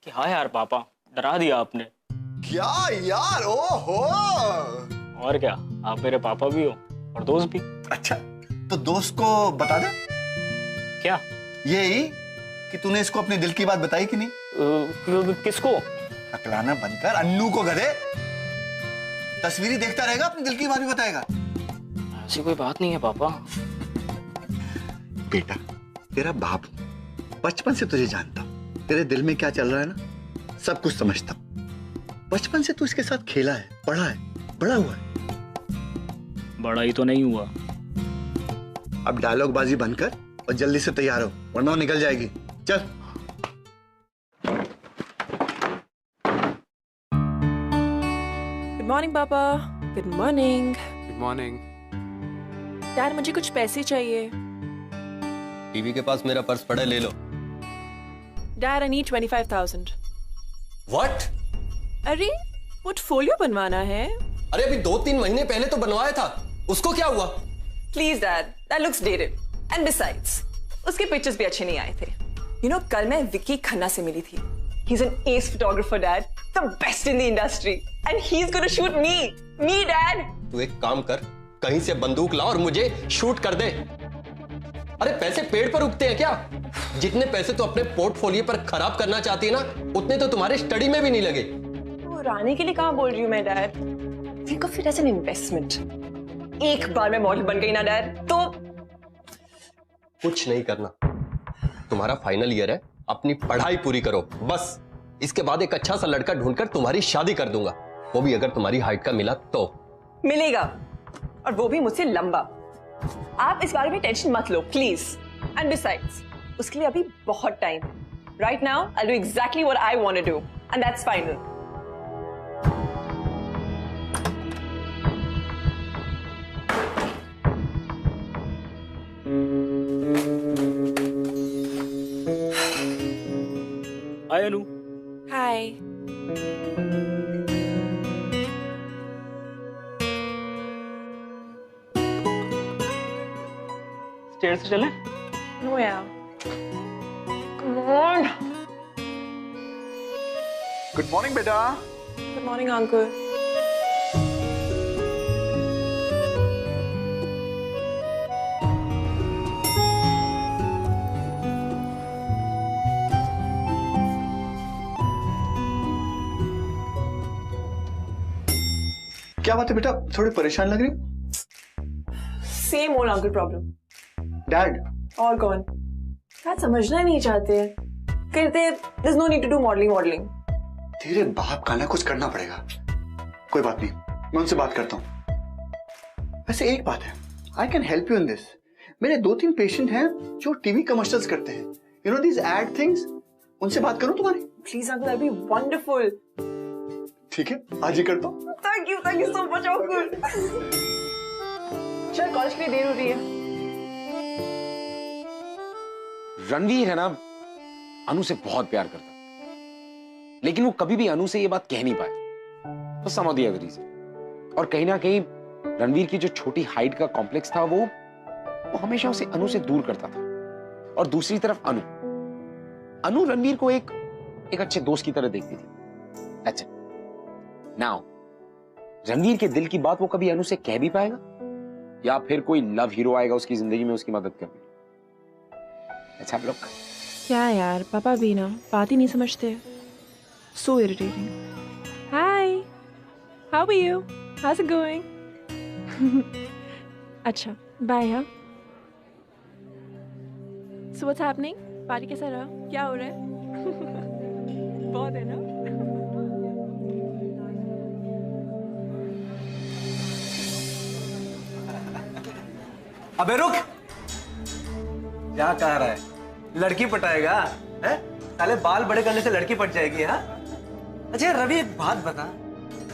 क्या यार पापा, डरा दिया आपने। क्या यार, ओहो। और क्या, आप मेरे पापा भी हो और दोस्त भी। अच्छा, तो दोस्त को बता दे। क्या? यही कि तूने इसको अपने दिल की बात बताई कि नहीं। किसको? अकलाना बनकर अन्नू को गधे। तस्वीरें देखता रहेगा, अपने दिल की बात भी बताएगा। ऐसी कोई बात नहीं है पापा। बेटा, तेरा बाप बचपन से तुझे जानता हूं। तेरे दिल में क्या चल रहा है ना, सब कुछ समझता हूं। बचपन से तू इसके साथ खेला है, पढ़ा है, बड़ा हुआ है। बड़ा ही तो नहीं हुआ। अब डायलॉग बाजी बनकर और जल्दी से तैयार हो, वरना वो निकल जाएगी। चल। गुड मॉर्निंग पापा। Good morning. Good morning. यार मुझे कुछ पैसे चाहिए। टीवी के पास मेरा पर्स पड़ा है, ले लो। Dad I need 25,000। व्हाट? अरे पोर्टफोलियो बनवाना है। अरे अभी 2-3 महीने पहले तो बनवाया था, उसको क्या हुआ? Please dad, that looks dated and besides उसके पिक्चर्स भी अच्छे नहीं आए थे। यू नो, कल मैं विक्की खन्ना से मिली थी। He is an S photographer dad, the best in the industry, and he is gonna shoot me dad. तू एक काम कर, कहीं से बंदूक ला और मुझे शूट कर दे। अरे पैसे पेड़ पर उगते हैं क्या? जितने पैसे तो अपने पोर्टफोलियो पर खराब करना चाहती है ना, उतने तो तुम्हारे स्टडी में भी नहीं लगे। तो रानी के लिए कहां बोल रही हूँ मैं dad. Think of it as an investment. एक बार मैं मॉडल बन गई ना डैड, तो कुछ नहीं करना। तुम्हारा फाइनल ईयर है, अपनी पढ़ाई पूरी करो बस। इसके बाद एक अच्छा सा लड़का ढूंढकर तुम्हारी शादी कर दूंगा, वो भी अगर तुम्हारी हाइट का मिला तो। मिलेगा, और वो भी मुझसे लंबा। आप इस बारे में टेंशन मत लो प्लीज। एंड बिसाइड्स, उसके लिए अभी बहुत टाइम है। Right now I do exactly what I want to do, and that's final. Hi Anu. Hi. Stair से चलें? नो यार, कम ऑन। गुड मॉर्निंग बेटा। Good morning uncle. क्या बात है बेटा, थोड़ी परेशान लग रही हो? Same old uncle problem. Dad? और कौन? डैड समझना नहीं चाहते, कहते there's no need to do modelling. तेरे बाप का ना कुछ करना पड़ेगा। कोई बात नहीं, मैं उनसे बात करता हूँ। वैसे एक बात है, I can help you in this. मेरे 2-3 पेशेंट हैं जो टीवी कमर्शियल्स करते हैं, you know these ad things. उनसे बात करूं तुम्हारी? Please uncle, that'd be wonderful। ठीक है, आज ही करता हूँ। Thank you so much uncle. चल, कॉलेज के लिए देर हो रही है। रणवीर है ना, अनु से बहुत प्यार करता, लेकिन वो कभी भी अनु से ये बात कह नहीं पाया for some of the other reason। और कहीं ना कहीं रणवीर की जो छोटी हाइट का कॉम्प्लेक्स था, वो हमेशा उसे अनु से दूर करता था। और दूसरी तरफ अनु रणवीर को एक अच्छे दोस्त की तरह देखती थी। अच्छा, नाउ रणवीर के दिल की बात वो कभी अनु से कह भी पाएगा, या फिर कोई लव हीरो आएगा उसकी जिंदगी में उसकी मदद करने? अच्छा आप लोग क्या यार, पापा भी ना बात ही नहीं समझते. So irritating. Hi, how are you? How's it going? अच्छा, bye हाँ. So what's happening? पार्टी कैसा रहा? क्या हो रहा है? बहुत है ना? अबे रुक! क्या कह रहा है? लड़की पटाएगा? हैं? साले बाल बड़े करने से लड़की पट जाएगी, हाँ? अच्छा रवि, एक बात बता,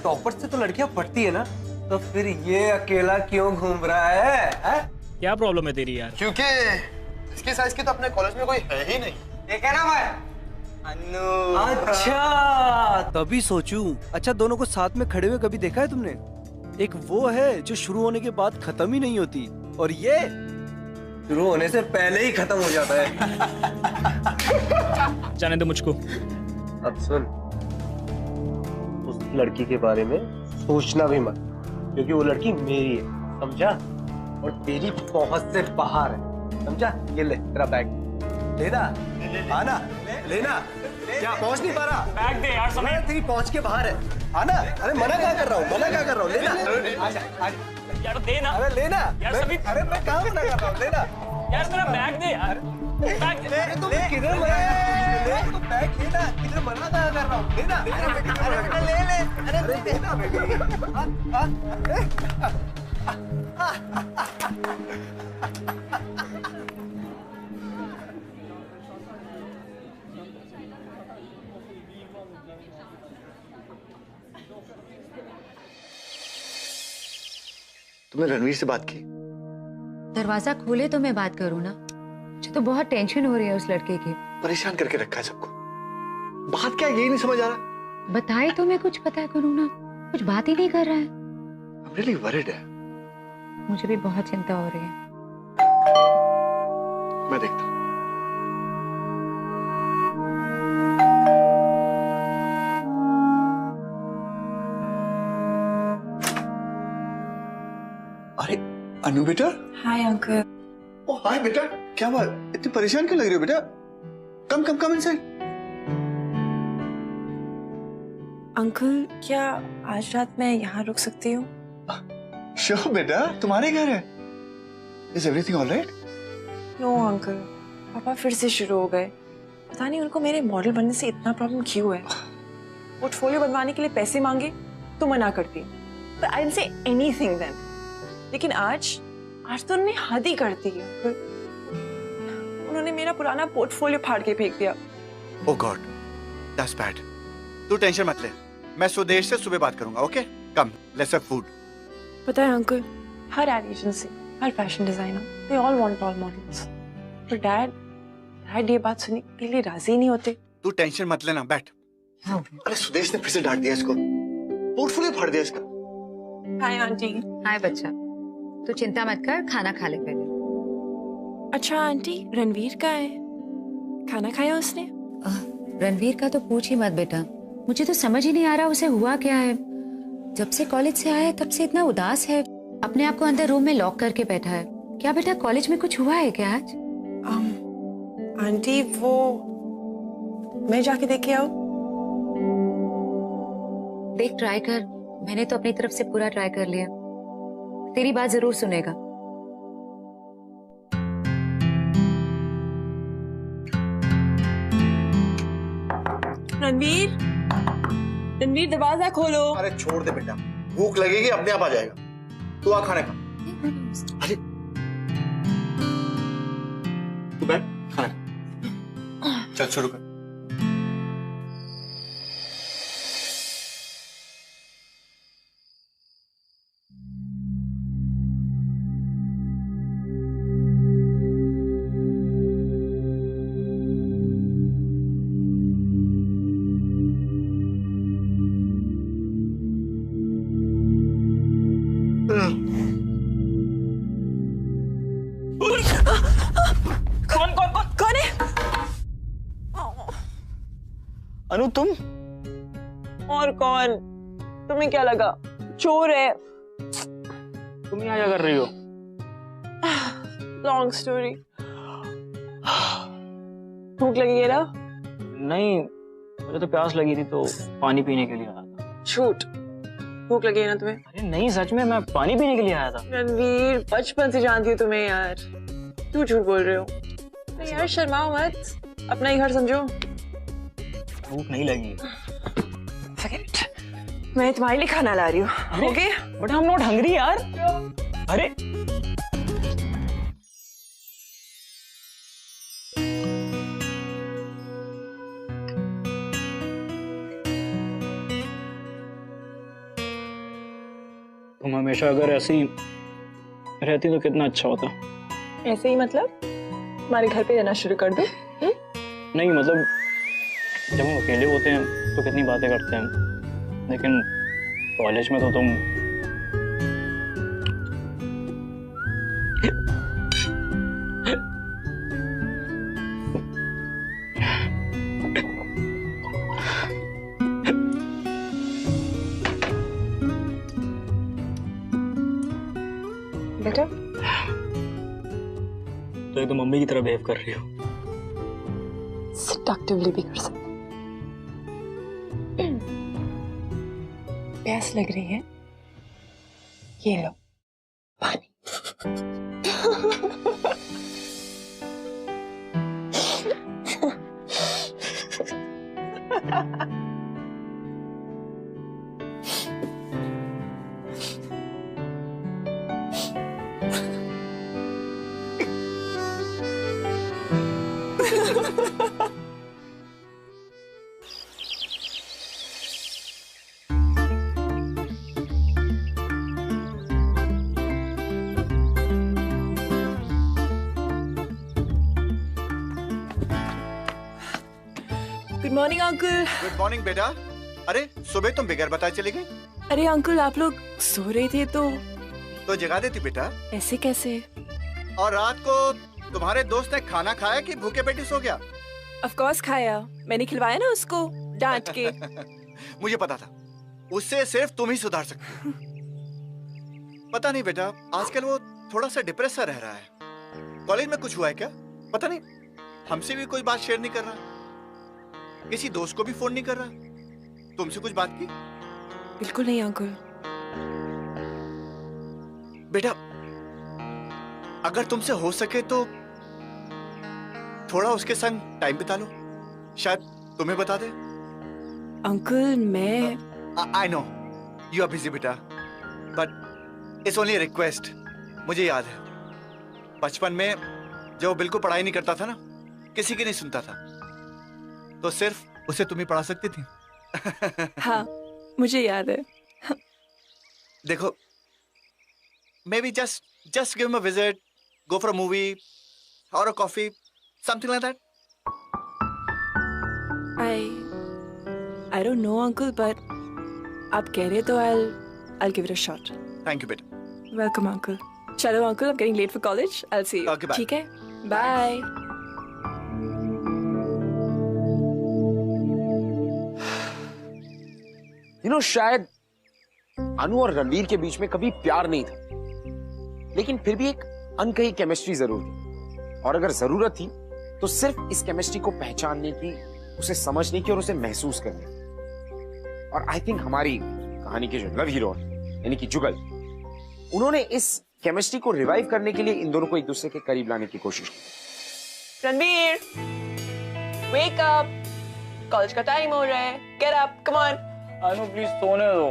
टॉपर से तो लड़कियां पटती है ना, तो फिर ये अकेला क्यों घूम रहा है? क्या प्रॉब्लम है तेरी यार? क्योंकि इसके साइज की तो अपने कॉलेज में कोई है ही नहीं. देखा ना भाई? अनु। अच्छा, तभी सोचूं. अच्छा, दोनों को साथ में खड़े हुए कभी देखा है तुमने? एक वो है जो शुरू होने के बाद खत्म ही नहीं होती, और ये शुरू होने से पहले ही खत्म हो जाता है. जाने दो मुझको. अब सुन, उस लड़की के बारे में सोचना भी मत, क्योंकि वो लड़की मेरी है, समझा? और तेरी पहुंच से बाहर है, समझा? ये ले तेरा बैग. लेना, आना, लेना. क्या पहुंच नहीं पा रहा? बैग दे यार समय. तेरी पहुंच के बाहर है, आना. अरे मना क्या कर रहा हूँ, मना क्या कर रहा हूँ, लेना. आजा, आजा. यार दे ना. अरे लेना यार सभी. अरे मैं कहाँ मना कर रहा हूँ, लेना. यार मेरा बैग दे यार. बैग दे. अरे तुम किधर मना ले, तो बैग लेना. किधर मना कहाँ कर रहा हूँ, लेना. अरे ले ले. अरे लेना बेटी. तुमने रणवीर से बात की? दरवाजा खोले तो मैं बात करूं ना. मुझे तो बहुत टेंशन हो रही है उस लड़के की. परेशान करके रखा है सबको. बात क्या है यही नहीं समझ आ रहा. बताए तो मैं कुछ पता करूं ना, कुछ बात ही नहीं कर रहा है. I'm really worried है. मुझे भी बहुत चिंता हो रही है. मैं देखता हूँ. अरे अनु बेटा. Hi uncle. ओ हाय बेटा. क्या बात, इतनी परेशान क्यों लग रही हो बेटा? कम कम कम इनसाइड. अंकल, क्या आज रात मैं यहाँ रुक सकती हूँ? श्योर बेटा, तुम्हारे घर है. Is everything alright? No uncle, पापा फिर से शुरू हो गए. पता नहीं उनको मेरे मॉडल बनने से इतना प्रॉब्लम क्यों है. पोर्टफोलियो बनवाने के लिए पैसे मांगे तो मना करती, but I didn't say anything then. लेकिन आज तो उन्होंने हद ही कर दी है. उन्होंने मेरा पुराना पोर्टफोलियो फाड़ के फेंक दिया. Oh god, that's bad. तू टेंशन मत ले, मैं सुदेश से सुबह बात करूंगा. Okay, come, let's have food. पता है अंकल, हर एड एजेंसी, हर fashion designer, they all want tall models. पर डैड ये बात सुनने के लिए राजी नहीं होते. तू टेंशन मत लेना, बैठ. अरे सुदेश ने फिर से डांट दिया इसको. पोर्टफोलियो फाड़ दिया इसका. Hi aunty. हाय बच्चा, तू चिंता मत कर, खाना खा ले पहले. अच्छा आंटी, रणवीर का है? खाना खाया उसने? रणवीर का तो पूछ ही मत बेटा. मुझे तो समझ ही नहीं आ रहा उसे हुआ क्या है. जब से कॉलेज से आया है तब से इतना उदास है, अपने आप को अंदर रूम में लॉक करके बैठा है. क्या बेटा कॉलेज में कुछ हुआ है क्या आज? आंटी वो मैं जाके देख के आऊं? देख ट्राई कर, मैंने तो अपनी तरफ से पूरा ट्राई कर लिया. तेरी बात जरूर सुनेगा. रणवीर, दरवाजा खोलो. अरे छोड़ दे बेटा, भूख लगेगी अपने आप आ जाएगा. तू आ खाने का. अरे तू बैठ, खाना खा. चल शुरू कर. अनु तुम और कौन? तुम्हें क्या लगा चोर है? तुम यहाँ क्या कर रही हो? Long story. भूख लगी है ना? नहीं, मुझे तो प्यास लगी थी तो पानी पीने के लिए आया था। झूठ। भूख लगी है ना तुम्हें? अरे नहीं, सच में मैं पानी पीने के लिए आया था। रणवीर, बचपन से जानती हूँ तुम्हें यार, तू झूठ बोल रहे हो। नहीं यार, शर्माओ मत, अपना ही घर समझो। भूख नहीं लगी। Forget it. मैं तुम्हारे लिए खाना ला रही हूँ। Okay? But I am not hungry यार। अरे तुम हमेशा अगर ऐसी रहती तो कितना अच्छा होता। ऐसे ही मतलब हमारे घर पे रहना शुरू कर दो। नहीं मतलब जब हम अकेले होते हैं तो कितनी बातें करते हैं, लेकिन कॉलेज में तो तुम बेटा तो एक तो मम्मी की तरह बिहेव कर रही हो। सेडक्टिवली भी कर सकते। प्यास लग रही है? ये लो पानी। Good morning uncle. Good morning बेटा। अरे सुबह तुम बगैर बताए चली गई? अरे अंकल, आप लोग सो रहे थे तो जगा देती बेटा। ऐसे कैसे? और रात को तुम्हारे दोस्त ने खाना खाया कि भूखे पेटी सो गया? ऑफ कोर्स खाया, मैंने खिलवाया ना उसको डांट के। मुझे पता था, उससे सिर्फ तुम ही सुधार सकती हो। पता नहीं बेटा, आजकल वो थोड़ा सा डिप्रेस सा रह रहा है। कॉलेज में कुछ हुआ है क्या? पता नहीं, हमसे भी कोई बात शेयर नहीं कर रहा, किसी दोस्त को भी फोन नहीं कर रहा। तुमसे कुछ बात की? बिल्कुल नहीं अंकल। बेटा अगर तुमसे हो सके तो थोड़ा उसके संग टाइम बिता लो, शायद तुम्हें बता दे। अंकल मैं I know you are busy बेटा, बट इट्स ओनली रिक्वेस्ट। मुझे याद है बचपन में जब वो बिल्कुल पढ़ाई नहीं करता था ना, किसी की नहीं सुनता था, तो सिर्फ उसे तुम ही पढ़ा सकती थी। हाँ मुझे याद है। देखो maybe just give him a visit, go for a movie or a coffee, something like that. I don't know uncle, but आप कह रहे तो I'll give it a shot. Thank you बेटा। Welcome uncle. चलो uncle, I'm getting late for college. I'll see you. Okay, bye. ठीक है? Bye. शायद अनु और रणवीर के बीच में कभी प्यार नहीं था, लेकिन फिर भी एक अनकही केमिस्ट्री जरूर थी। और अगर जरूरत थी तो सिर्फ इस केमिस्ट्री को पहचानने की, उसे समझने की और उसे महसूस करने की। और आई थिंक हमारी कहानी के जो लव हीरो यानी कि जुगल, उन्होंने इस केमिस्ट्री को रिवाइव करने के लिए इन दोनों को एक दूसरे के करीब लाने की कोशिश की। Ranveer, wake up. कॉलेज का टाइम हो रहा है. Get up, come on. Anu please सोने दो।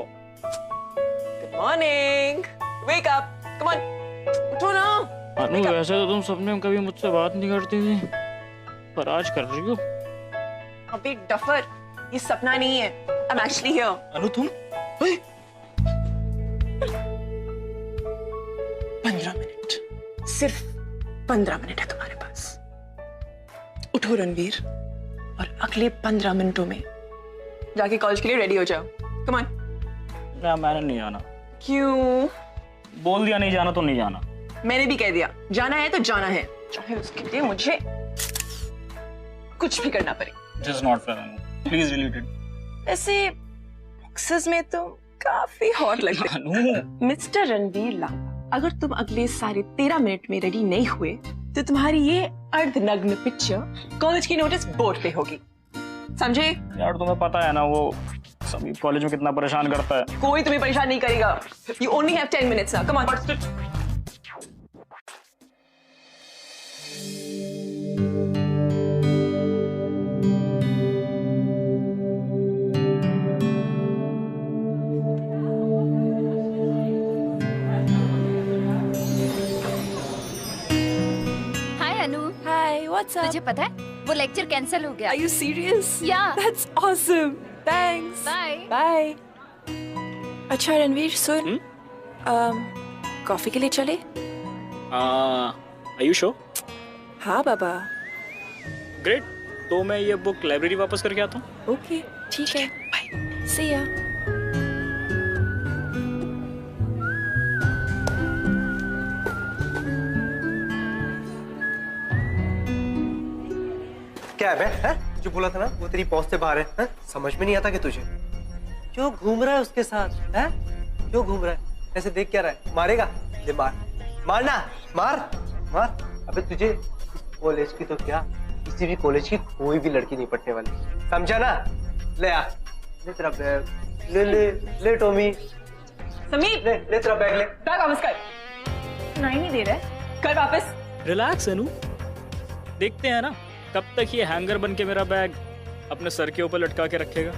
Good morning. Wake up, come on. उठो ना. अनु वैसे तो तुम सपने में कभी मुझसे बात नहीं करती थी, पर आज कर रही हो। अबे डफर, ये सपना नहीं है. I'm actually here. अनु तुम? 15 मिनट, सिर्फ 15 मिनट है तुम्हारे पास. उठो रणवीर, और अगले 15 मिनटों में जाके कॉलेज के लिए रेडी हो जाओ. Come on. ना मैंने नहीं जाना। क्यों? बोल दिया नहीं जाना तो नहीं जाना। मैंने भी कह दिया जाना है तो जाना है, चाहे उसके लिए मुझे कुछ भी करना पड़े. This is not fair, Anu. Please delete it. ऐसे बॉक्सेस में तो काफी हॉट लगते अनु हैं। मिस्टर रणवीर लांबा, अगर तुम अगले साढ़े 13 मिनट में रेडी नहीं हुए तो तुम्हारी ये अर्धनग्न पिक्चर कॉलेज की नोटिस बोर्ड पे होगी, समझे? यार तुम्हें पता है ना वो सभी कॉलेज में कितना परेशान करता है। कोई तुम्हें परेशान नहीं करेगा। You only have 10 minutes now. Come on. Hi Anu. Hi, what's up? तुझे पता है वो लेक्चर कैंसिल हो गया। Are you serious? Yeah. That's awesome. Thanks. Bye. Bye. अच्छा रणवीर सुन, कॉफी के लिए चले? Are you sure? हाँ बाबा। ग्रेट, तो मैं ये बुक लाइब्रेरी वापस करके आता हूँ। ओके, ठीक है। बाय। See ya. क्या है बे? हैं? जो बोला था ना वो तेरी पहुंच से बाहर है, हैं? समझ में नहीं आता कि तुझे क्यों घूम रहा है उसके साथ? हैं? क्यों घूम रहा है? ऐसे देख क्या रहा है? मारेगा? ले मार, मारना, मार मार। अबे तुझे कॉलेज की तो क्या, किसी भी कॉलेज की कोई भी लड़की नहीं पटने वाली, समझा ना? ले आ, ले तेरा बैग, ले ले ले टॉमी, समीर, ले ले तेरा बैग, ले बैग वापस कर। नहीं दे रहा है, कर वापस। रिलैक्स अनु, देखते हैं ना कब तक ये हैंगर बन के मेरा बैग अपने सर के ऊपर लटका के रखेगा।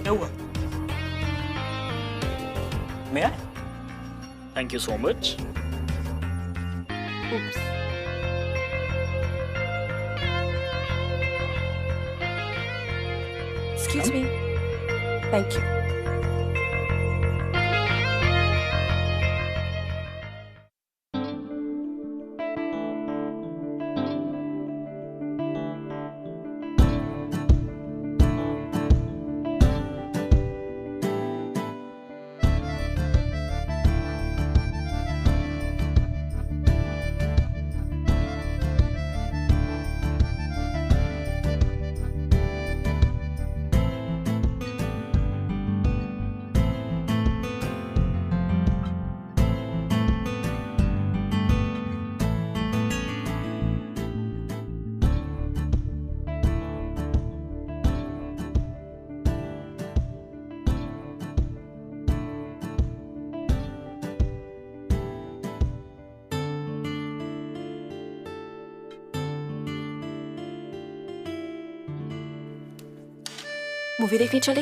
क्या हुआ? मैं? Thank you so much. Excuse me. Thank you. Movie देखने चले?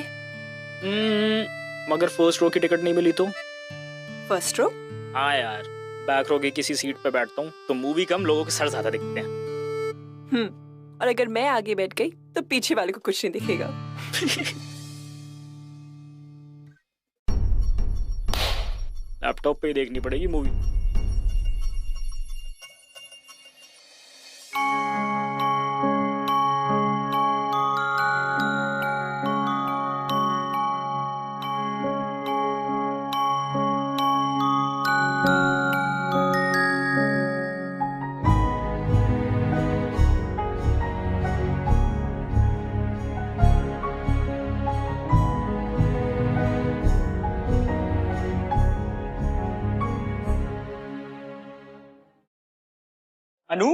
मगर फर्स्ट रो की टिकट नहीं मिली तो? First row? हाँ यार, बैक रो की किसी सीट पे बैठता हूँ तो मूवी कम, लोगों के सर ज्यादा दिखते हैं। और अगर मैं आगे बैठ गई तो पीछे वाले को कुछ नहीं दिखेगा। लैपटॉप पे ही देखनी पड़ेगी मूवी। अनु,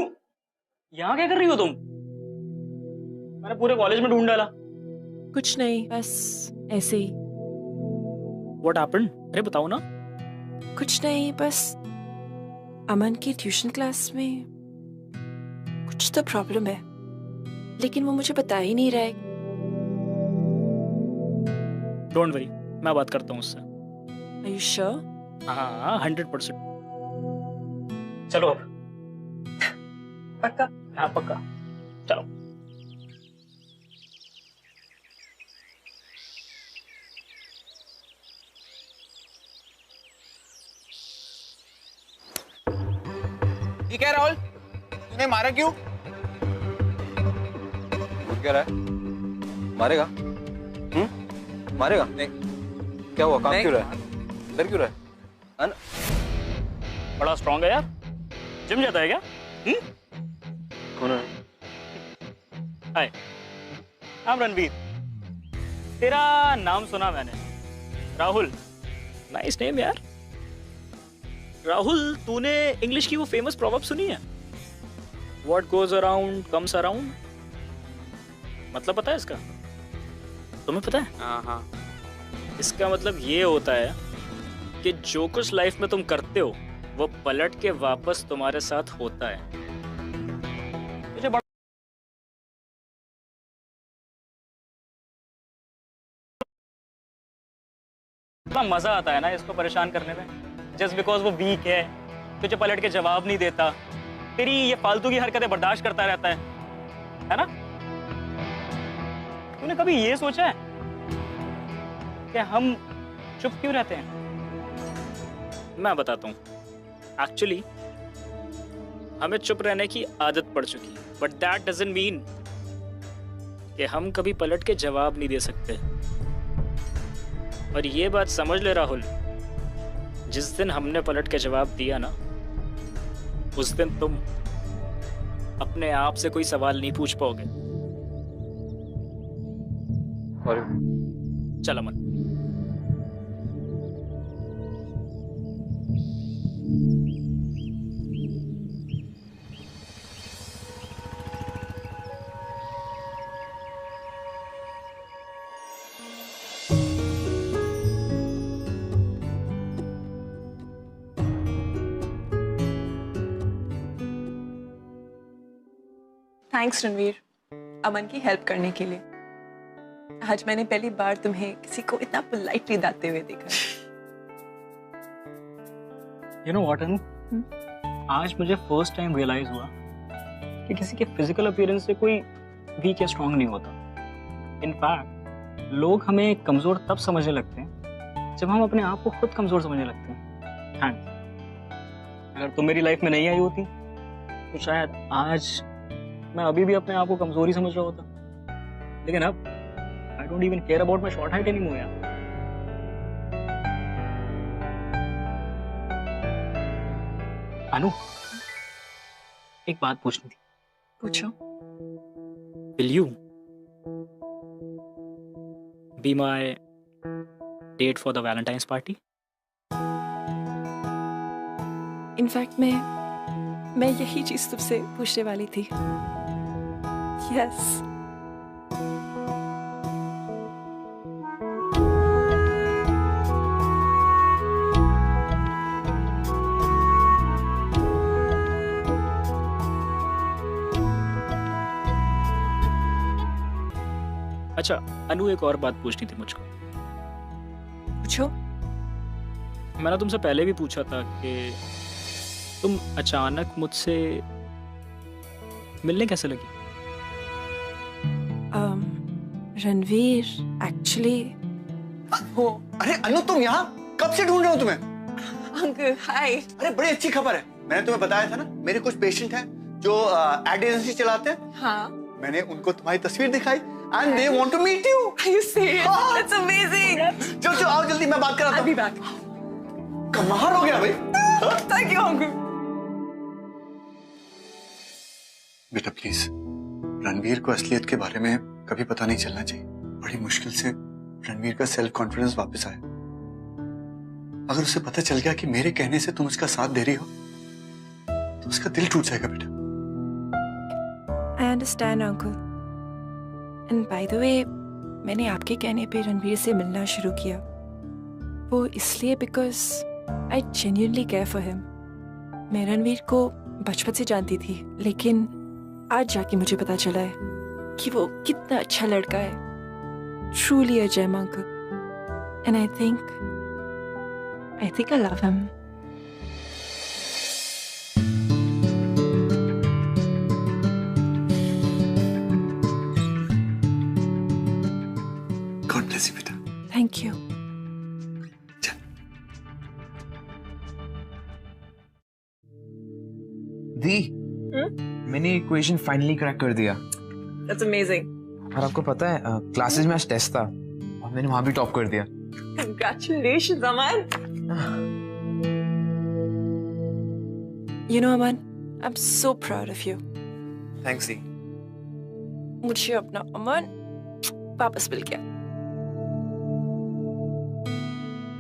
यहाँ क्या कर रही हो तुम? मैंने पूरे कॉलेज में ढूंढ डाला। कुछ नहीं, बस ऐसे ही। What happened? अरे बताओ ना। कुछ नहीं, बस अमन की ट्यूशन क्लास में कुछ तो प्रॉब्लम है, लेकिन वो मुझे बता ही नहीं रहा है। डोंट वरी, मैं बात करता हूँ उससे। Are you sure? हाँ 100%। चलो अब। पक्का? हाँ पक्का, चलो। ठीक है राहुल, तूने मारा क्यों? भूत कह रहा है मारेगा? मारेगा? नहीं। क्या हुआ? काम क्यों रहा है? डर क्यों रहा है? बड़ा स्ट्रांग है यार। जिम जाता है क्या? कौन है? हाय, I'm रणवीर। तेरा नाम सुना मैंने, राहुल। नाइस नेम यार। राहुल, तूने इंग्लिश की वो फेमस प्रोवर्ब सुनी है? What goes around comes around। मतलब पता है इसका? तुम्हें पता है? हाँ। इसका मतलब ये होता है कि जो कुछ लाइफ में तुम करते हो वो पलट के वापस तुम्हारे साथ होता है। मुझे बड़ा मजा आता है ना इसको परेशान करने में, जस्ट बिकॉज वो वीक है, तुझे पलट के जवाब नहीं देता, तेरी ये फालतू की हरकतें बर्दाश्त करता रहता है ना? तूने कभी ये सोचा है कि हम चुप क्यों रहते हैं? मैं बताता हूँ। एक्चुअली हमें चुप रहने की आदत पड़ चुकी है, बट दैट डजंट मीन कि हम कभी पलट के जवाब नहीं दे सकते। और ये बात समझ ले राहुल, जिस दिन हमने पलट के जवाब दिया ना, उस दिन तुम अपने आप से कोई सवाल नहीं पूछ पाओगे। चल अमन। थैंक्स रणवीर, अमन की हेल्प करने के लिए। आज मैंने पहली बार तुम्हें किसी को इतना पोलाइटली दाते हुए देखा। You know what, अनु? आज मुझे फर्स्ट टाइम रियलाइज हुआ कि किसी के फिजिकल अपीयरेंस से कोई वीक या स्ट्रांग नहीं होता। इनफैक्ट लोग हमें कमजोर तब समझने लगते हैं जब हम अपने आप को खुद कमजोर समझने लगते हैं। थैंक्स। अगर तुम मेरी लाइफ में नहीं आई होती तो शायद आज मैं अभी भी अपने आप को कमजोरी समझ रहा होता, लेकिन अब I don't even care about my short height anymore यार। अनु, एक बात पूछनी थी। पूछो। Will you be my date for the Valentine's party? In fact मैं यही चीज तुमसे पूछने वाली थी। यस। अच्छा अनु, एक और बात पूछनी थी मुझको। पूछो। मैंने तुमसे पहले भी पूछा था कि तुम अचानक मुझसे मिलने कैसे लगी? रणवीर, एक्चुअली वो। अरे अनु, तुम यहाँ कब से ढूंढ रहे हो तुम्हें? Uncle hi. अरे बड़ी अच्छी खबर है, मैंने तुम्हें बताया था ना, मेरे कुछ पेशेंट हैं जो एड एजेंसी चलाते हैं। हाँ। मैंने उनको तुम्हारी तस्वीर दिखाई and they want to meet you. Are you serious? That's amazing. चलो चलो आओ जल्दी, मैं बात कराता हूँ। I'll be back. कमाल हो गया भाई। Thank you, uncle. बेटा प्लीज, रणवीर को असलियत के बारे में कभी पता नहीं चलना चाहिए। बड़ी मुश्किल से रणवीर का सेल्फ कॉन्फिडेंस वापस आया। अगर उसे पता चल गया कि मेरे कहने से तुम उसका साथ दे रही हो तो उसका दिल टूट जाएगा बेटा। I understand, uncle. And by the way, मैंने आपके कहने पे रणवीर से मिलना शुरू किया। वो इसलिए because I genuinely care for him. मैं रणवीर को बचपन से जानती थी, लेकिन आज जाके मुझे पता चला है कि वो कितना अच्छा लड़का है। Truly a gem, uncle. And I think I love him. God bless you बेटा। Thank you. दी, मैंने इक्वेशन फाइनली क्रैक कर दिया। That's amazing. और आपको पता है क्लासेस में आज टेस्ट था और मैंने वहां भी टॉप कर दिया। Congratulations, Aman. You know, Aman, I'm so proud of you. Thanks दी। मुझे अपना अमन वापस मिल गया।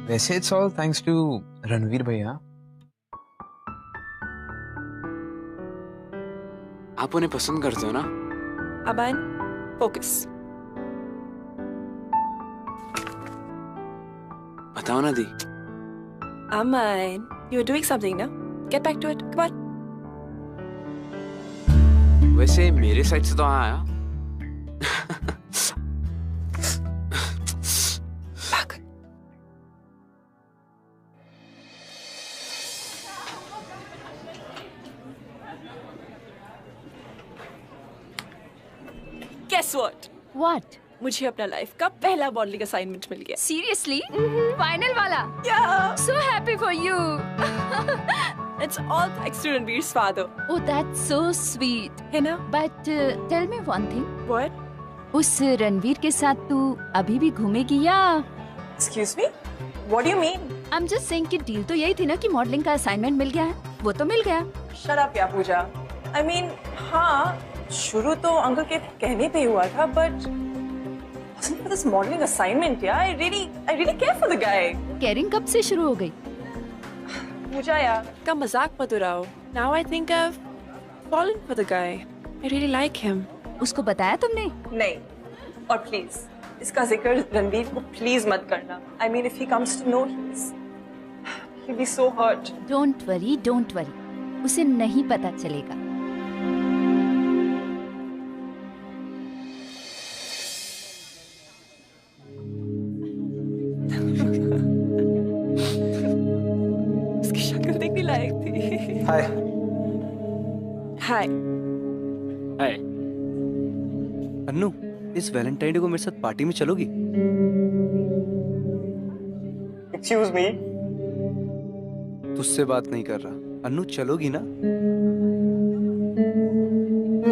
वैसे it's all thanks to Ranveer भैया। आप उन्हें पसंद करते हो ना? अमन, फोकस। बताओ ना दी। Aman, you were doing something, no? Get back to it. Come on. वैसे मेरे साइड से तो हाँ आया। Back. Guess what? What? मुझे अपना लाइफ का पहला मॉडलिंग असाइनमेंट मिल गया। Seriously? Final वाला? Yeah. So happy for you. It's all thanks to Ranveer's father. Oh, that's so sweet. है ना? But tell me one thing. What? उस रणवीर के साथ तू अभी भी घूमेगी या? Excuse me? What do you mean? I'm just saying कि डील तो यही थी ना कि मॉडलिंग का असाइनमेंट मिल गया है। वो तो मिल गया। Shut up, या पूजा। I mean, हाँ, शुरू तो अंकल के कहने पे हुआ था, but wasn't for this modeling assignment, yeah. I really care for the guy. Carrying कब से शुरू हो गई? पूजा यार, का मजाक मत उड़ाओ। Now I think I've fallen for the guy. I really like him. उसको बताया तुमने? नहीं, और प्लीज इसका जिक्र रणवीर को प्लीज मत करना। I mean, if he comes to know, he'll be so hurt. Don't worry. उसे नहीं पता चलेगा। उसकी शक्ल देखने लायक थी। हाय। हाय। हाय। अन्नू, इस वैलेंटाइन डे को मेरे साथ पार्टी में चलोगी? Excuse me. तुझसे बात नहीं कर रहा। अन्नू, चलोगी ना?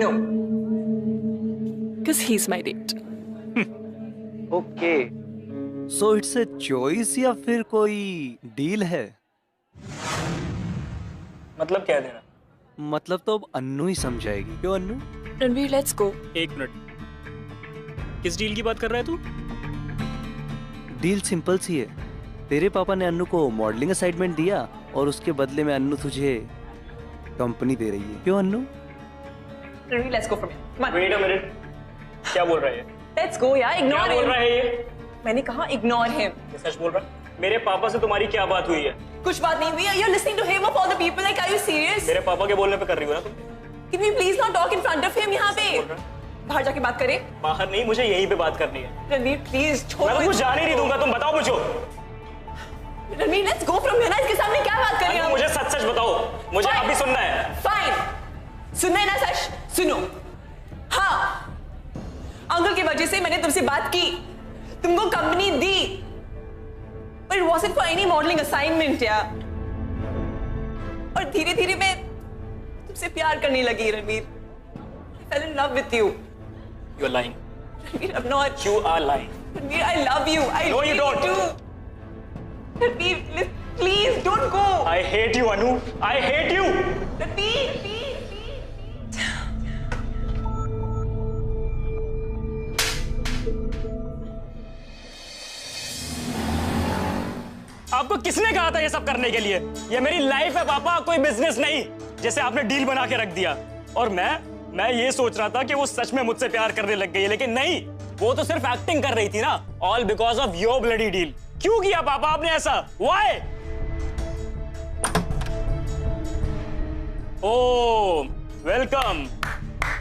No. Because he's my date. Okay. So it's a choice या फिर कोई डील है? मतलब क्या है तेरा? मतलब तो अब अन्नू ही समझाएगी। क्यों अन्नू? Ranveer, let's go. एक मिनट, किस डील की बात कर रहा है तू? डील सिंपल सी है। तेरे पापा ने अन्नू को मॉडलिंग असाइनमेंट दिया और उसके बदले में अन्नू तुझे कंपनी दे रही है। क्यों Annu? Ranveer, let's go from here. Come on. Wait a minute, क्या बोल रहा है ये? Let's go यार, क्या ignore बोल him. रहा है ये? मैंने कहा ignore him. ये सच बोल रहा है? मेरे पापा से तुम्हारी क्या बात हुई है? कुछ बात नहीं हुई। You're listening to him of all the people. Like, are you serious? मेरे पापा के बोलने पे कर रही हो ना तुम? Can we please not talk in front of him यहाँ पे? बाहर जाके बात करें। बाहर नहीं, मुझे यहीं पे बात करनी है। रणवीर, प्लीज छोड़ो। मैं तो कुछ जाने नहीं दूंगा, तुम बताओ मुझे। Ranveer, let's go from here ना। इसके सामने क्या बात करें हम? मुझे सच सच बताओ, मुझे Fine. अभी सुनना है। Fine. सुनना है ना सच? सुनो। हाँ, अंकल की वजह से मैंने तुमसे बात की, तुमको company the, but it wasn't for any modeling assignment यार। और धीरे धीरे मैं तुमसे प्यार करने लगी Ranveer. I fell in love with you. You are lying. Ranveer, I'm not. You are lying. Ranveer, I love you. I No, you really don't. do. Ranveer, please don't go. I hate you, Anu. I hate you. Ranveer, please. आपको किसने कहा था ये सब करने के लिए? ये मेरी लाइफ है पापा, कोई बिजनेस नहीं जैसे आपने डील बना के रख दिया। और मैं ये सोच रहा था कि वो सच में मुझसे प्यार करने लग गई है, लेकिन नहीं, वो तो सिर्फ एक्टिंग कर रही थी ना। All because of your bloody deal. क्यों किया पापा आपने ऐसा? Why? Oh, welcome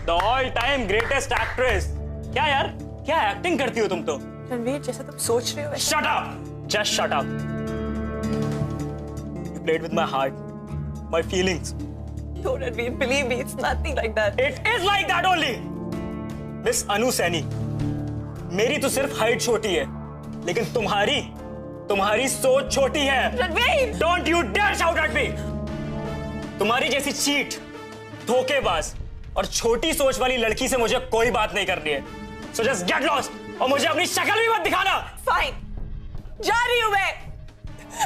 the all time greatest actress. क्या यार, क्या एक्टिंग करती हो तुम तो? रणवीर, जैसा तुम सोच रहे हो वैसा। Shut up! Just shut up. You played with my heart, my feelings. No, Ranveer, believe me, it's nothing like that. It is like that only. Miss Anu Saini, मेरी तो सिर्फ हाइट छोटी है, लेकिन तुम्हारी सोच छोटी है। Ranveer! Don't you dare shout at me. तुम्हारी जैसी चीट, धोखेबाज और छोटी सोच वाली लड़की से मुझे कोई बात नहीं करनी है। So just get lost और मुझे अपनी शक्ल भी मत दिखाना। Fine. जा रही हूँ मैं।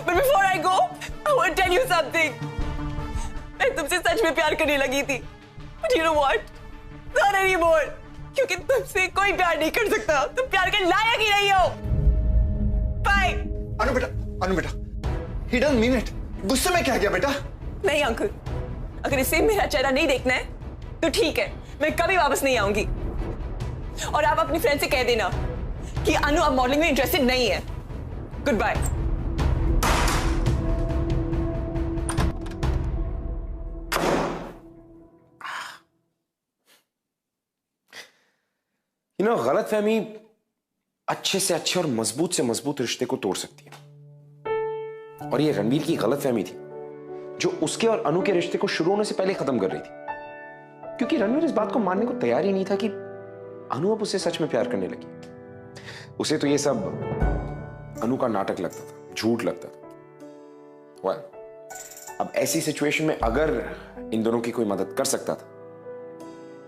But before I go, I want to tell you something. मैं तुमसे सच में प्यार करने लगी थी। But you know what? Not anymore. क्योंकि तुमसे कोई प्यार नहीं कर सकता, तुम प्यार के लायक ही नहीं हो। बाय। अनु बेटा, he doesn't mean it. गुस्से में क्या किया बेटा? नहीं अंकल, अगर इसे मेरा चेहरा नहीं देखना है तो ठीक है, मैं कभी वापस नहीं आऊंगी। और आप अपनी फ्रेंड से कह देना कि अनु अब मॉडलिंग में इंटरेस्टेड नहीं है। Goodbye. गलतफहमी अच्छे से अच्छे और मजबूत से मजबूत रिश्ते को तोड़ सकती है। और ये रणवीर की गलतफहमी थी जो उसके और अनु के रिश्ते को शुरू होने से पहले खत्म कर रही थी, क्योंकि रणवीर इस बात को मानने को तैयार ही नहीं था कि अनु अब उसे सच में प्यार करने लगी। उसे तो ये सब अनु का नाटक लगता था, झूठ लगता था। अब ऐसी सिचुएशन में अगर इन दोनों की कोई मदद कर सकता था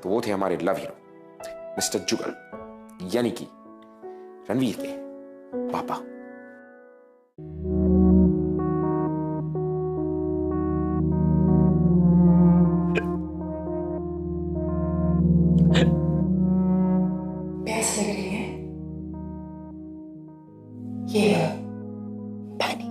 तो वो थे हमारे लव हीरो मिस्टर जुगल, यानी कि रणवीर के पापा। प्यास लग रही है? ये लो, पानी।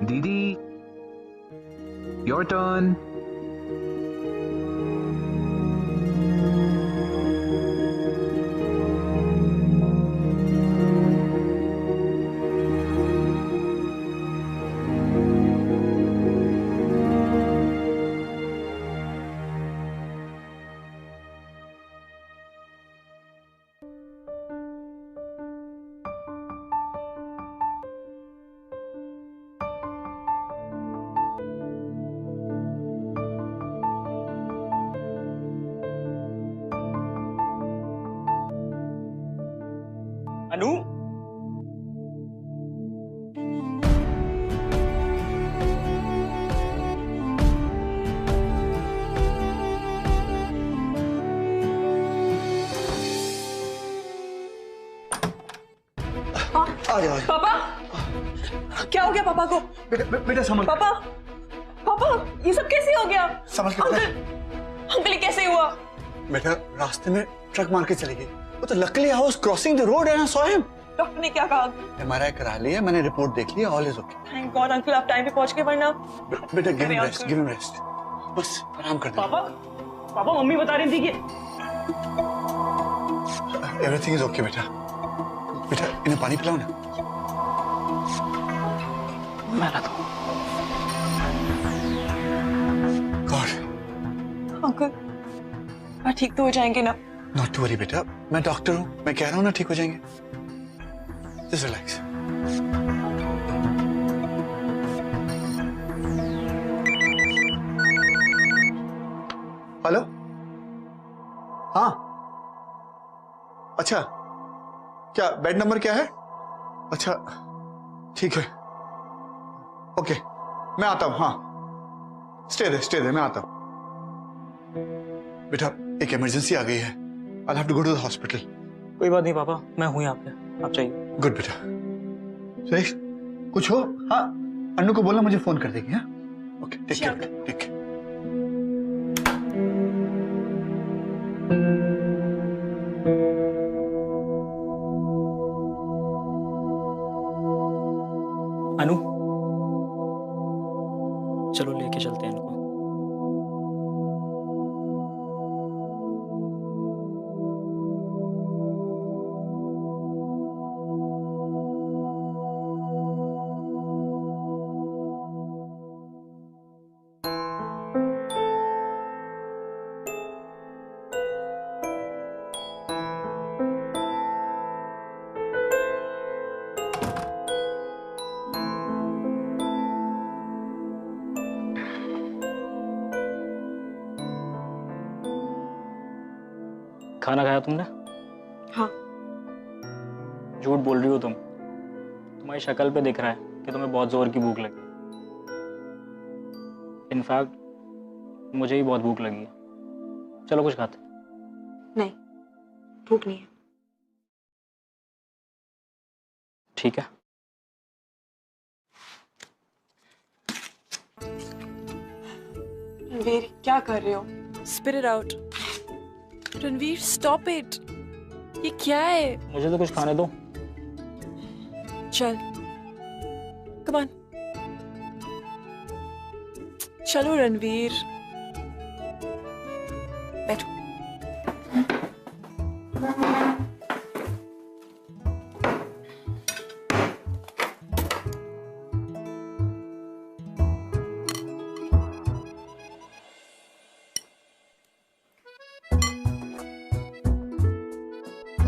Didi, your turn. अनु, आ जाओ। पापा, क्या हो गया पापा को? बेटा संभल। पापा, पापा, ये सब कैसे हो गया? संभल के अंकल, अंकल ये कैसे हुआ? बेटा रास्ते में ट्रक मार के चली गई। वो तो luckily I was crossing the road and I saw him. Doctor ने क्या कहा? एमआरआई करा लिया, मैंने रिपोर्ट देख लिया, all is okay. Thank God uncle, आप टाइम पे पहुंच गए, वरना बेटा गिव अरे him rest, uncle. Give him rest. बस आराम कर दे। पापा, पापा मम्मी बता रही थी कि एवरीथिंग इज ओके बेटा। बेटा इन्हें पानी पिलाओ ना। मैं लाता हूँ। गॉड, अंकल आप ठीक तो हो जाएंगे ना? नॉट टू वरी बेटा, मैं डॉक्टर हूँ, मैं कह रहा हूँ ना ठीक हो जाएंगे। Just relax. हेलो, हाँ, अच्छा, क्या बेड नंबर क्या है? अच्छा ठीक है, ओके, मैं आता हूँ। हाँ, स्टे दे, मैं आता हूँ। बेटा एक इमरजेंसी आ गई है, I'll have to go to the hospital. कोई बात नहीं पापा, मैं हूँ यहाँ पे, आप चाहिए। गुड बेटा। सुरेश कुछ हो? हाँ, अन्नू को बोलना मुझे फोन कर देगी। हाँ, okay, take care, take care. Anu, चलो लेके चलते हैं इनको। खाना खाया तुमने? हाँ। झूठ बोल रही हो तुम। तुम्हारी शक्ल पे दिख रहा है कि तुम्हें बहुत जोर की भूख लगी। इनफैक्ट मुझे ही बहुत भूख लगी है। चलो कुछ खाते। नहीं, भूख नहीं है। ठीक है। रणवीर, क्या कर रहे हो? Spit it out. Ranveer, stop it. ये क्या है? मुझे तो कुछ खाने दो। चल, कम ऑन। चलो रणवीर, बैठो।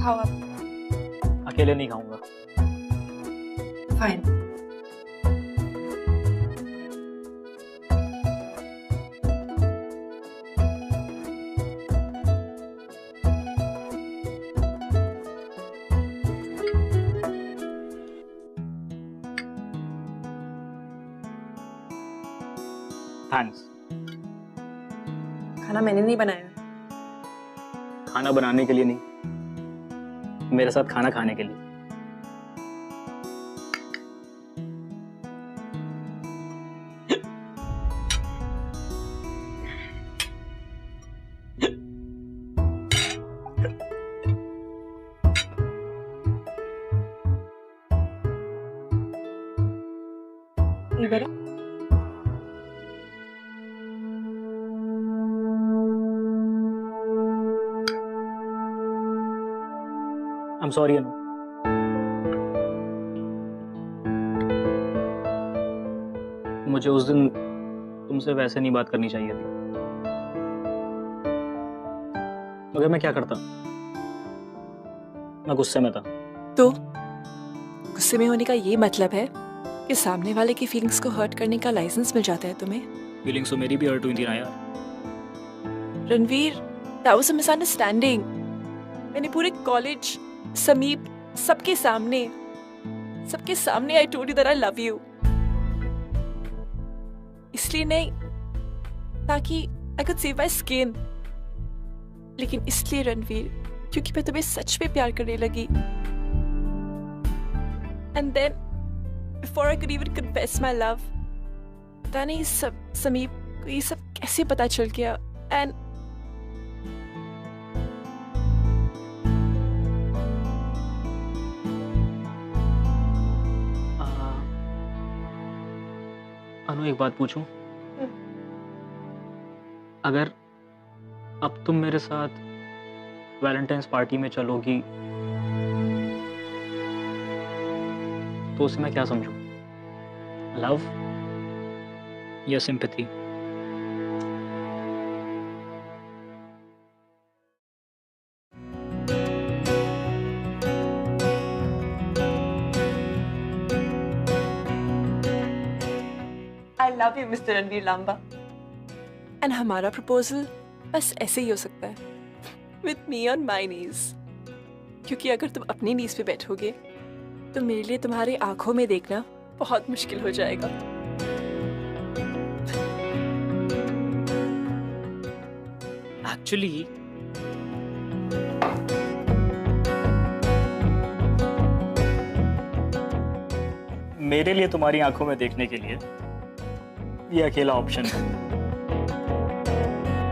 खाओ आप। अकेले नहीं खाऊंगा। फाइन। थैंक्स। खाना मैंने नहीं बनाया। खाना बनाने के लिए नहीं, मेरे साथ खाना खाने के लिए। इधर I'm sorry अनु। मुझे उस दिन तुमसे वैसे नहीं बात करनी चाहिए थी, मगर मैं क्या करता, मैं गुस्से में था। तो गुस्से में होने का ये मतलब है कि सामने वाले की फीलिंग्स को हर्ट करने का लाइसेंस मिल जाता है तुम्हें? फीलिंग्स तो मेरी भी हर्ट हुई थी ना यार। Ranveer, that was a misunderstanding। मैंने पूरे कॉलेज, समीप, सबके सामने I told you that I love you। इसलिए नहीं ताकि I could save my skin, लेकिन इसलिए रणवीर क्योंकि मैं तुम्हें सच में प्यार करने लगी। And then before I could even confess my love, पता नहीं समीप को ये सब कैसे पता चल गया। And अनु, एक बात पूछूं? अगर अब तुम मेरे साथ वैलेंटाइंस पार्टी में चलोगी तो उसे मैं क्या समझूं? लव या sympathy? I love you, Mr. Ranveer Lamba. And हमारा प्रपोजल बस ऐसे ही हो सकता है, with me on my knees। क्योंकि अगर तुम अपनी नीज पे बैठोगे तो मेरे लिए तुम्हारी आंखों में देखना बहुत मुश्किल हो जाएगा। एक्चुअली मेरे लिए तुम्हारी आंखों में देखने के लिए ये अकेला ऑप्शन है।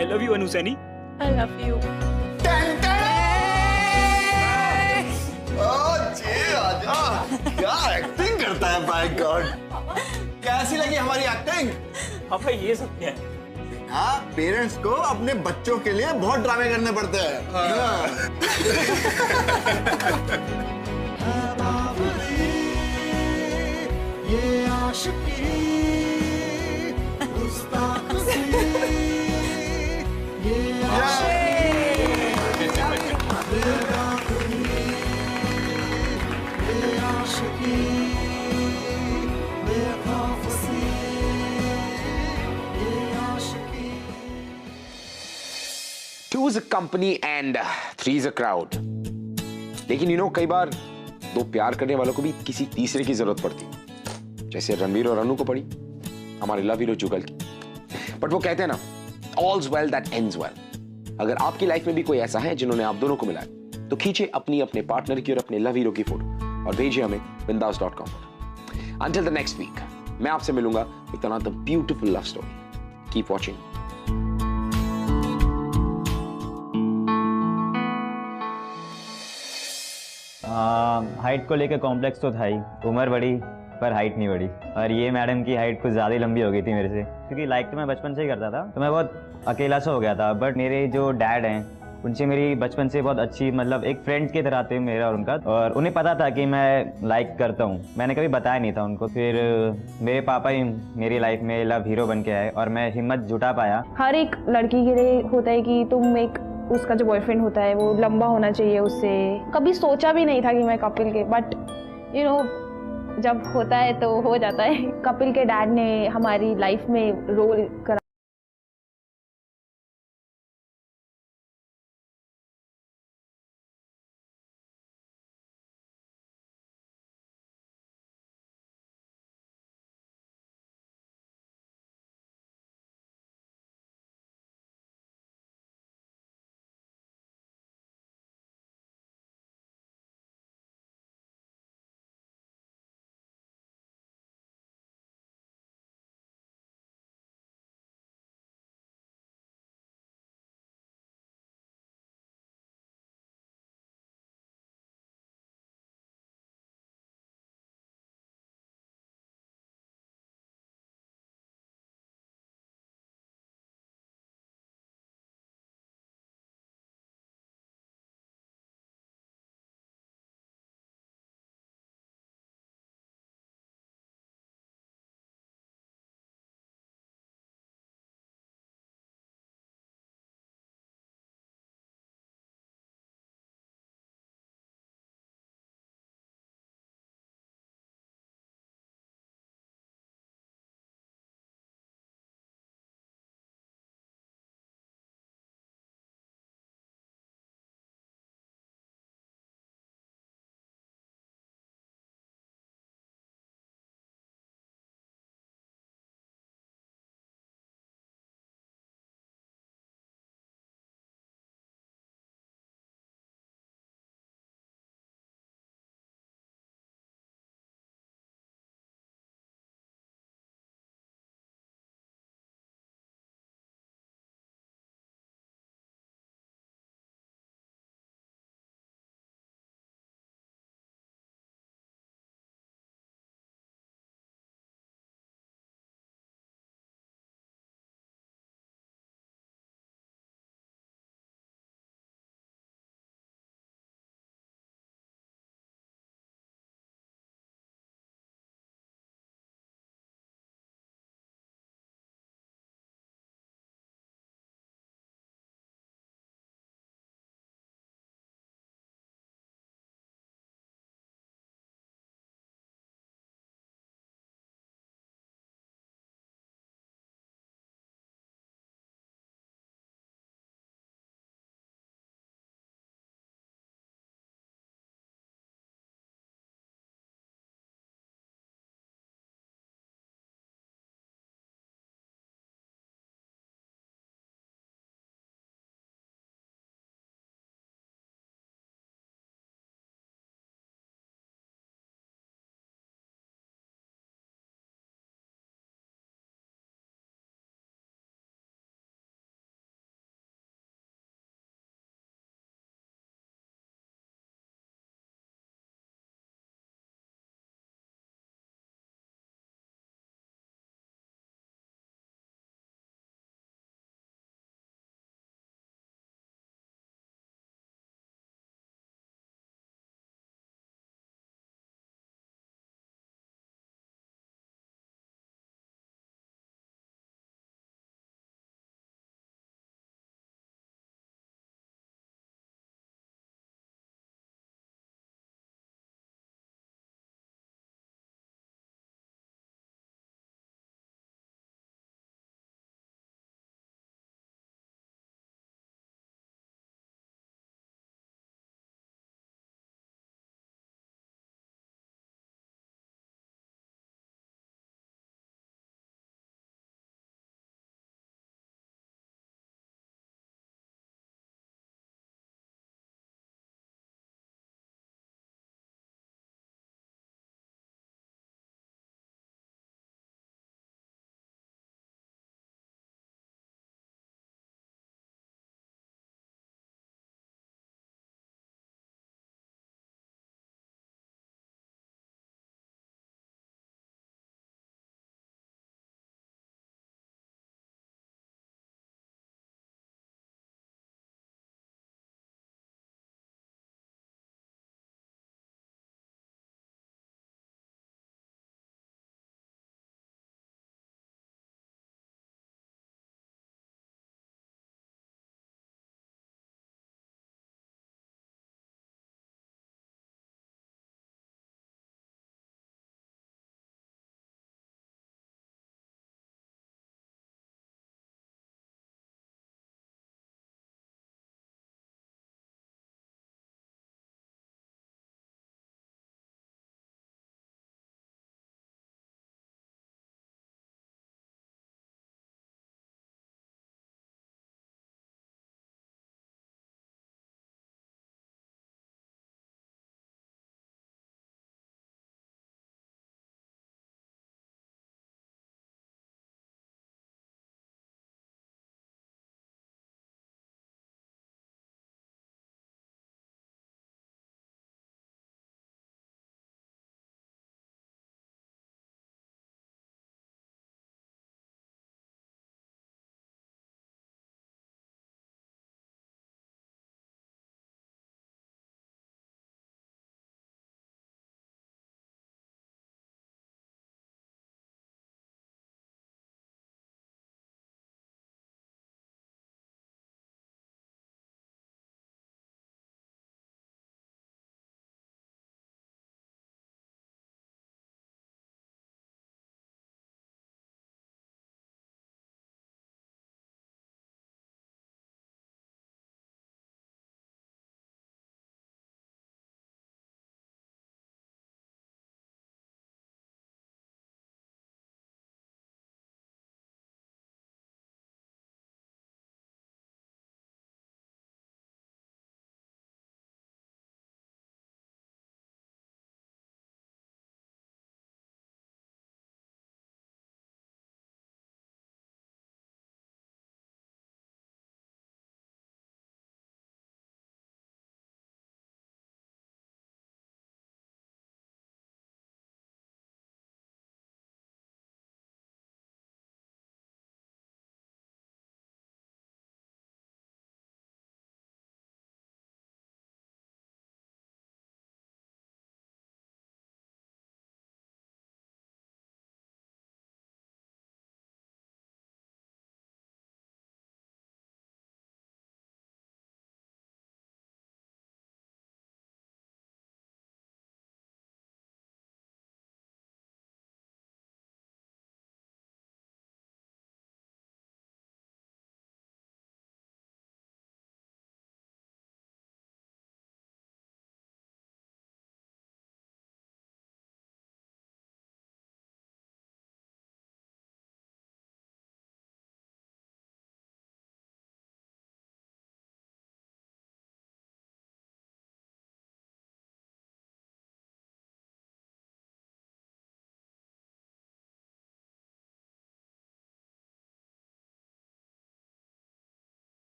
I love you Anu Saini. I love you। क्या एक्टिंग करता है, माय गॉड। कैसी लगी हमारी एक्टिंग? पापा ये सब क्या है? हाँ, पेरेंट्स को अपने बच्चों के लिए बहुत ड्रामे करने पड़ते हैं। ये आशिकी 2's a company and 3's a crowd. लेकिन कई बार दो प्यार करने वालों को भी किसी तीसरे की जरूरत पड़ती है, जैसे रणवीर और अनु को पड़ी हमारे लव हीरो जुगल की। बट वो कहते हैं ना, all's well that ends well. अगर आपकी लाइफ में भी कोई ऐसा है जिन्होंने आप दोनों को मिलाया, तो खींचे अपने पार्टनर की और अपने लव हीरो की फोटो और भेजिए हमें bindaas.com पर। Until the next week, मैं आपसे मिलूंगा with another beautiful love story. Keep watching. Height को लेकर कॉम्प्लेक्स तो था ही, उम्र बढ़ी पर हाइट नहीं बढ़ी। और ये मैडम की हाइट कुछ ज़्यादा ही लंबी हो गई थी मेरे से, क्योंकि लाइक तो मैं बचपन से ही करता था, तो मैं बहुत अकेला सा हो गया था। बट मेरे जो डैड हैं उनसे मेरी बचपन से बहुत अच्छी, मतलब एक फ्रेंड की तरह थे मेरा और उनका, और उन्हें पता था कि मैं लाइक करता हूँ। मैंने कभी बताया नहीं था उनको। फिर मेरे पापा ही मेरी लाइफ में लव हीरो बन के आए और मैं हिम्मत जुटा पाया। हर एक लड़की के लिए होता है कि तुम उसका जो बॉयफ्रेंड होता है वो लंबा होना चाहिए उससे। कभी सोचा भी नहीं था कि मैं कपिल के, बट जब होता है तो हो जाता है। कपिल के डैड ने हमारी लाइफ में रोल करा।